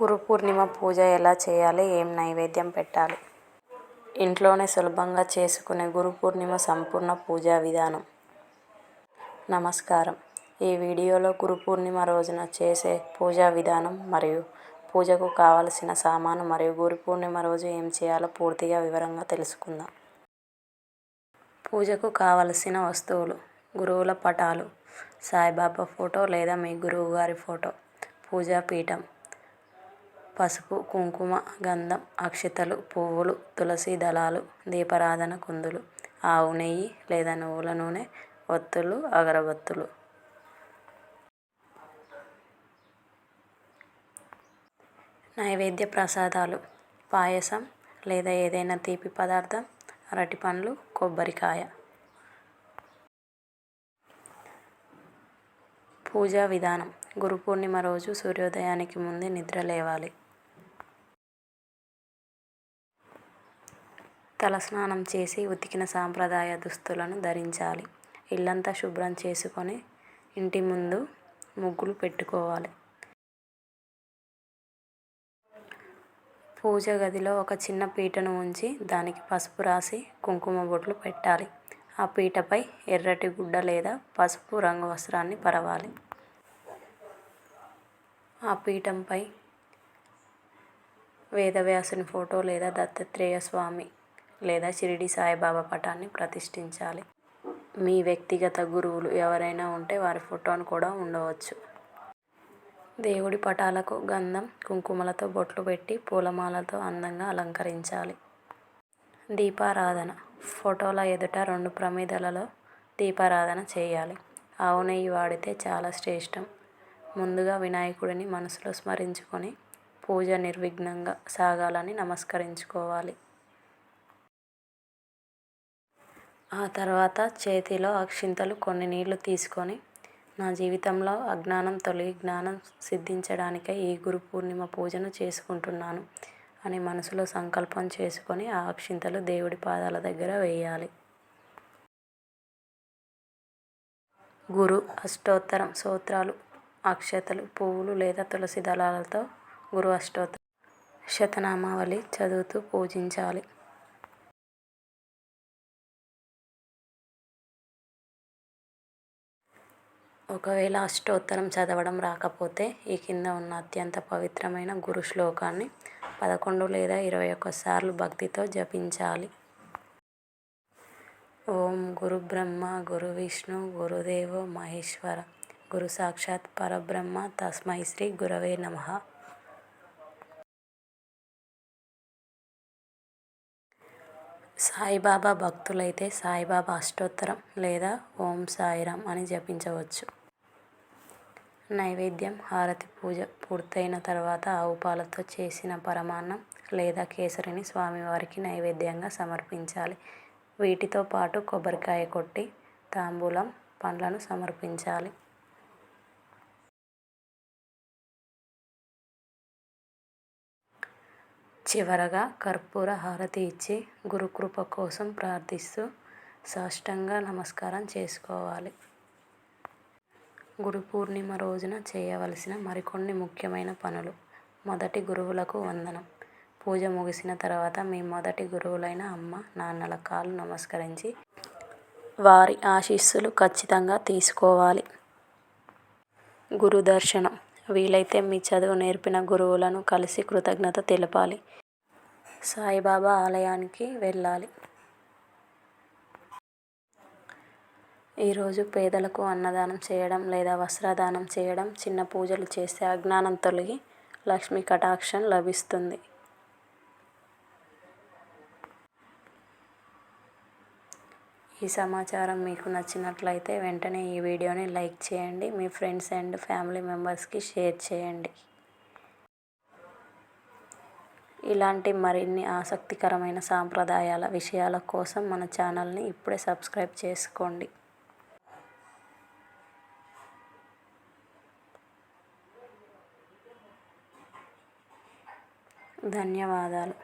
గురు పూర్ణిమ పూజ ఎలా చేయాలి? ఏం నైవేద్యం పెట్టాలి? ఇంట్లోనే సులభంగా చేసుకునే గురు పూర్ణిమ సంపూర్ణ పూజా విధానం. నమస్కారం. ఈ వీడియోలో గురు పూర్ణిమ రోజున చేసే పూజా విధానం మరియు పూజకు కావలసిన సామాను మరియు గురు పూర్ణిమ రోజు ఏం చేయాలో పూర్తిగా వివరంగా తెలుసుకుందాం. పూజకు కావలసిన వస్తువులు: గురువుల పటాలు, సాయిబాబా ఫోటో లేదా మీ గురువు గారి ఫోటో, పూజా పీఠం, పసుపు, కుంకుమ, గంధం, అక్షతలు, పువ్వులు, తులసి దళాలు, దీపారాధన కుందులు, ఆవు నెయ్యి లేదా నువ్వుల నూనె, ఒత్తులు, అగరబత్తులు. నైవేద్య ప్రసాదాలు: పాయసం లేదా ఏదైనా తీపి పదార్థం, అరటిపండ్లు, కొబ్బరికాయ. పూజా విధానం: గురు పూర్ణిమ రోజు సూర్యోదయానికి ముందే నిద్ర లేవాలి. తలస్నానం చేసి ఉతికిన సాంప్రదాయ దుస్తులను ధరించాలి. ఇల్లంతా శుభ్రం చేసుకొని ఇంటి ముందు ముగ్గులు పెట్టుకోవాలి. పూజ గదిలో ఒక చిన్న పీటను ఉంచి దానికి పసుపు రాసి కుంకుమ బొట్లు పెట్టాలి. ఆ పీటపై ఎర్రటి గుడ్డ లేదా పసుపు రంగు వస్త్రాన్ని పరవాలి. ఆ పీఠంపై వేదవ్యాసుని ఫోటో లేదా దత్తాత్రేయ స్వామి లేదా షిరిడి సాయిబాబా పటాన్ని ప్రతిష్ఠించాలి. మీ వ్యక్తిగత గురువులు ఎవరైనా ఉంటే వారి ఫోటోను కూడా ఉండవచ్చు. దేవుడి పటాలకు గంధం, కుంకుమలతో బొట్లు పెట్టి పూలమాలతో అందంగా అలంకరించాలి. దీపారాధన: ఫోటోల ఎదుట 2 ప్రమిదలలో దీపారాధన చేయాలి. ఆవు నెయ్యి వాడితే చాలా శ్రేష్టం. ముందుగా వినాయకుడిని మనసులో స్మరించుకొని పూజ నిర్విఘ్నంగా సాగాలని నమస్కరించుకోవాలి. ఆ తర్వాత చేతిలో అక్షింతలు కొన్ని నీళ్లు తీసుకొని నా జీవితంలో అజ్ఞానం తొలగి జ్ఞానం సిద్ధించడానికై ఈ గురు పూర్ణిమ పూజను చేసుకుంటున్నాను అని మనసులో సంకల్పం చేసుకొని ఆ అక్షింతలు దేవుడి పాదాల దగ్గర వేయాలి. గురు అష్టోత్తరం స్తోత్రాలు, అక్షతలు, పువ్వులు లేదా తులసి దళాలతో గురు అష్టోత్తర శతనామావళి చదువుతూ పూజించాలి. ఒకవేళ అష్టోత్తరం చదవడం రాకపోతే ఈ కింద ఉన్న అత్యంత పవిత్రమైన గురు శ్లోకాన్ని 11 లేదా 21 సార్లు భక్తితో జపించాలి. ఓం గురు బ్రహ్మ గురు విష్ణు గురుదేవో మహేశ్వర గురు సాక్షాత్ పరబ్రహ్మ తస్మై శ్రీ గురవే నమః. సాయిబాబా భక్తులైతే సాయిబాబా అష్టోత్తరం లేదా ఓం సాయిరాం అని జపించవచ్చు. నైవేద్యం: హారతి. పూజ పూర్తయిన తర్వాత ఆవు పాలతో చేసిన పరమాన్నం లేదా కేసరిని స్వామివారికి నైవేద్యంగా సమర్పించాలి. వీటితో పాటు కొబ్బరికాయ కొట్టి తాంబూలం, పండ్లను సమర్పించాలి. చివరగా కర్పూర హారతి ఇచ్చి గురుకృప కోసం ప్రార్థిస్తూ సాష్టాంగ నమస్కారం చేసుకోవాలి. గురు పూర్ణిమ రోజున చేయవలసిన మరికొన్ని ముఖ్యమైన పనులు: మొదటి గురువులకు వందనం. పూజ ముగిసిన తర్వాత మీ మొదటి గురువులైన అమ్మ, నాన్నల కాళ్ళు నమస్కరించి వారి ఆశీస్సులు ఖచ్చితంగా తీసుకోవాలి. గురు దర్శనం: వీలైతే మీ చదువు నేర్పిన గురువులను కలిసి కృతజ్ఞత తెలపాలి. సాయిబాబా ఆలయానికి వెళ్ళాలి. ఈరోజు పేదలకు అన్నదానం చేయడం లేదా వస్త్రదానం చేయడం, చిన్న పూజలు చేస్తే అజ్ఞానం తొలగి లక్ష్మీ కటాక్షం లభిస్తుంది. ఈ సమాచారం మీకు నచ్చినట్లయితే వెంటనే ఈ వీడియోని లైక్ చేయండి. మీ ఫ్రెండ్స్ అండ్ ఫ్యామిలీ మెంబర్స్కి షేర్ చేయండి. ఇలాంటి మరిన్ని ఆసక్తికరమైన సాంప్రదాయాల విషయాల కోసం మన ఛానల్ని ఇప్పుడే సబ్స్క్రైబ్ చేసుకోండి. ధన్యవాదాలు.